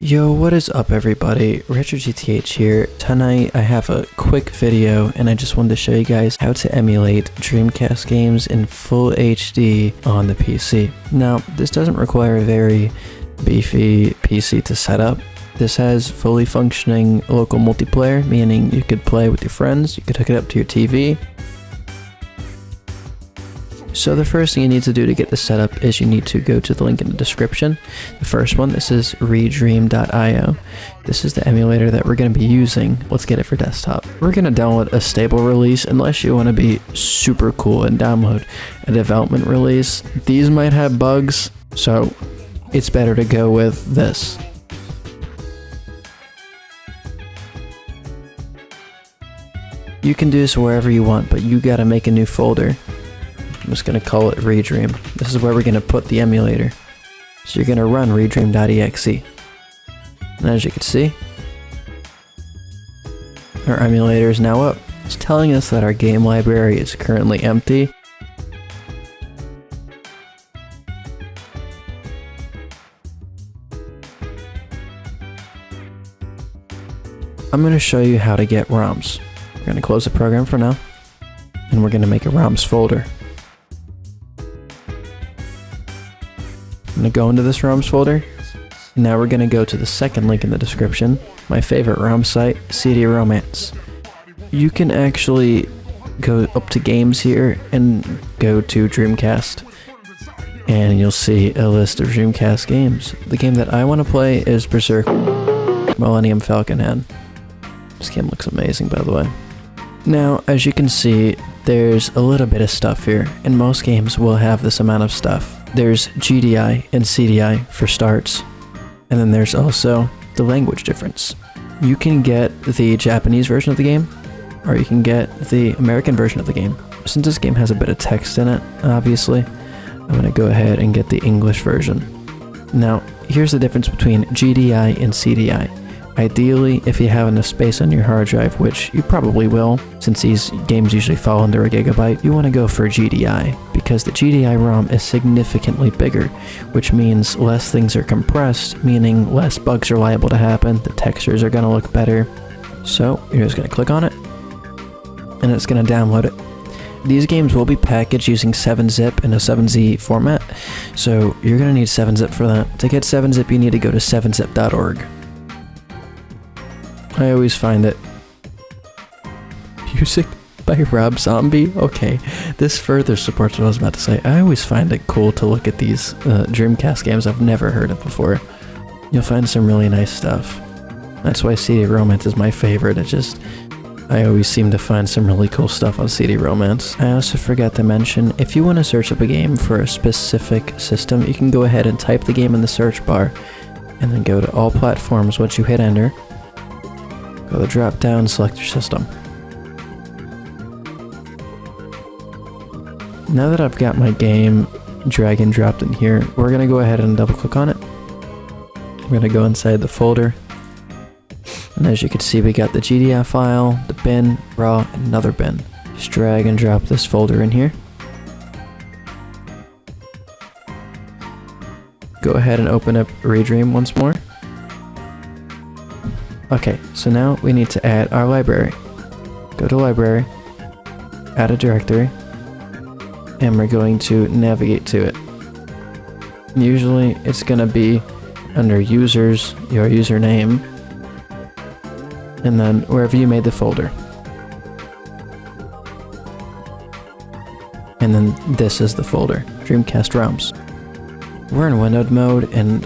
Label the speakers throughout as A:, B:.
A: Yo, what is up everybody? ReDream here. Tonight I have a quick video and I just wanted to show you guys how to emulate Dreamcast games in full HD on the PC. Now, this doesn't require a very beefy PC to set up. This has fully functioning local multiplayer, meaning you could play with your friends, you could hook it up to your TV. So the first thing you need to do to get this set up is you need to go to the link in the description. The first one, this is ReDream.io. This is the emulator that we're going to be using. Let's get it for desktop. We're going to download a stable release unless you want to be super cool and download a development release. These might have bugs, so it's better to go with this. You can do this wherever you want, but you got to make a new folder. I'm just going to call it ReDream. This is where we're going to put the emulator. So you're going to run ReDream.exe. And as you can see, our emulator is now up. It's telling us that our game library is currently empty. I'm going to show you how to get ROMs. We're going to close the program for now, and we're going to make a ROMs folder. I'm going to go into this ROMs folder, and now we're going to go to the second link in the description, my favorite ROM site, CD Romance. You can actually go up to games here and go to Dreamcast, and you'll see a list of Dreamcast games. The game that I want to play is Berserk Millennium Falcon Head. This game looks amazing, by the way. Now, as you can see, there's a little bit of stuff here, and most games will have this amount of stuff. There's GDI and CDI for starts, and then there's also the language difference. You can get the Japanese version of the game, or you can get the American version of the game. Since this game has a bit of text in it, obviously, I'm going to go ahead and get the English version. Now, here's the difference between GDI and CDI. Ideally, if you have enough space on your hard drive, which you probably will, since these games usually fall under a gigabyte, you want to go for GDI, because the GDI ROM is significantly bigger, which means less things are compressed, meaning less bugs are liable to happen, the textures are going to look better. So, you're just going to click on it, and it's going to download it. These games will be packaged using 7-zip in a 7z format, so you're going to need 7-zip for that. To get 7-zip, you need to go to 7zip.org. I always find that music by Rob Zombie. Okay, this further supports what I was about to say. I always find it cool to look at these Dreamcast games I've never heard of before. You'll find some really nice stuff. That's why CD Romance is my favorite. I always seem to find some really cool stuff on CD Romance. I also forgot to mention, if you want to search up a game for a specific system, you can go ahead and type the game in the search bar, and then go to all platforms. Once you hit enter, go to the drop down, select your system. Now that I've got my game drag and dropped in here, we're going to go ahead and double click on it. We're going to go inside the folder. And as you can see, we got the GDI file, the bin, raw, and another bin. Just drag and drop this folder in here. Go ahead and open up ReDream once more. Okay, so now we need to add our library. Go to library, add a directory, and we're going to navigate to it. Usually it's going to be under users, your username, and then wherever you made the folder. And then this is the folder, Dreamcast ROMs. We're in windowed mode, and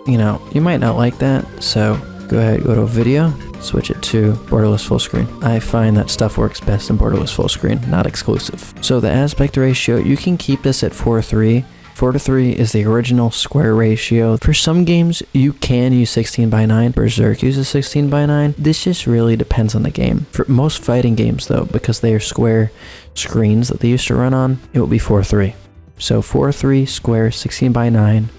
A: you might not like that, so go ahead, go to video, switch it to borderless full screen. I find that stuff works best in borderless full screen, not exclusive. So the aspect ratio, you can keep this at 4:3. 4:3 is the original square ratio. For some games, you can use 16:9. Berserk uses 16:9. This just really depends on the game. For most fighting games though, because they are square screens that they used to run on, it will be 4:3. So 4:3 square 16:9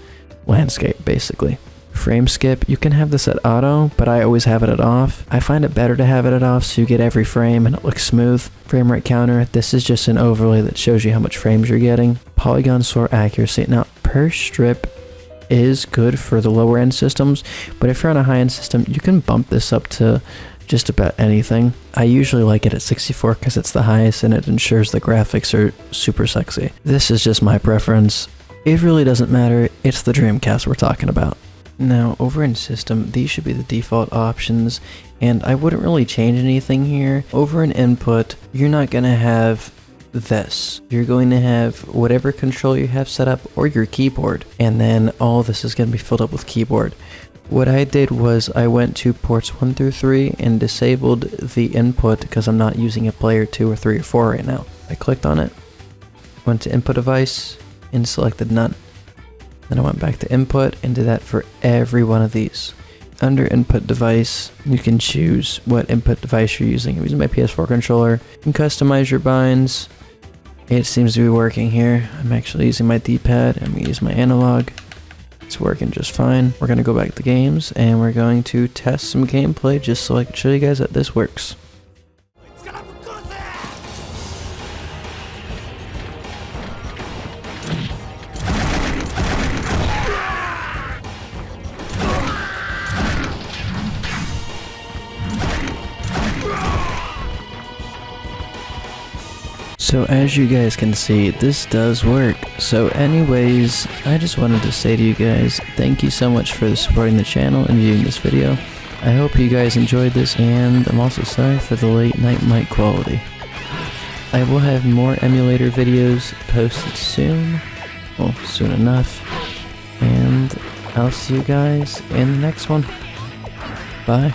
A: landscape basically. Frame skip, you can have this at auto, but I always have it at off. I find it better to have it at off so you get every frame and it looks smooth. Frame rate counter, this is just an overlay that shows you how much frames you're getting. Polygon sort accuracy, now per strip, is good for the lower end systems, but if you're on a high end system, you can bump this up to just about anything. I usually like it at 64 because it's the highest and it ensures the graphics are super sexy. This is just my preference. It really doesn't matter, it's the Dreamcast we're talking about. Now, over in system, these should be the default options, and I wouldn't really change anything here. Over in input, you're not gonna have this. You're going to have whatever control you have set up or your keyboard, and then all of this is going to be filled up with keyboard. What I did was I went to ports 1 through 3 and disabled the input because I'm not using a player 2 or 3 or 4 right now. I clicked on it, went to input device, and selected none. Then I went back to input and did that for every one of these. Under input device, you can choose what input device you're using. I'm using my PS4 controller. You can customize your binds. It seems to be working here. I'm actually using my D-pad. I'm going to use my analog. It's working just fine. We're going to go back to games and we're going to test some gameplay just so I can show you guys that this works. So as you guys can see, this does work. So anyways, I just wanted to say to you guys, thank you so much for supporting the channel and viewing this video. I hope you guys enjoyed this, and I'm also sorry for the late night mic quality. I will have more emulator videos posted soon. Well, soon enough. And I'll see you guys in the next one. Bye.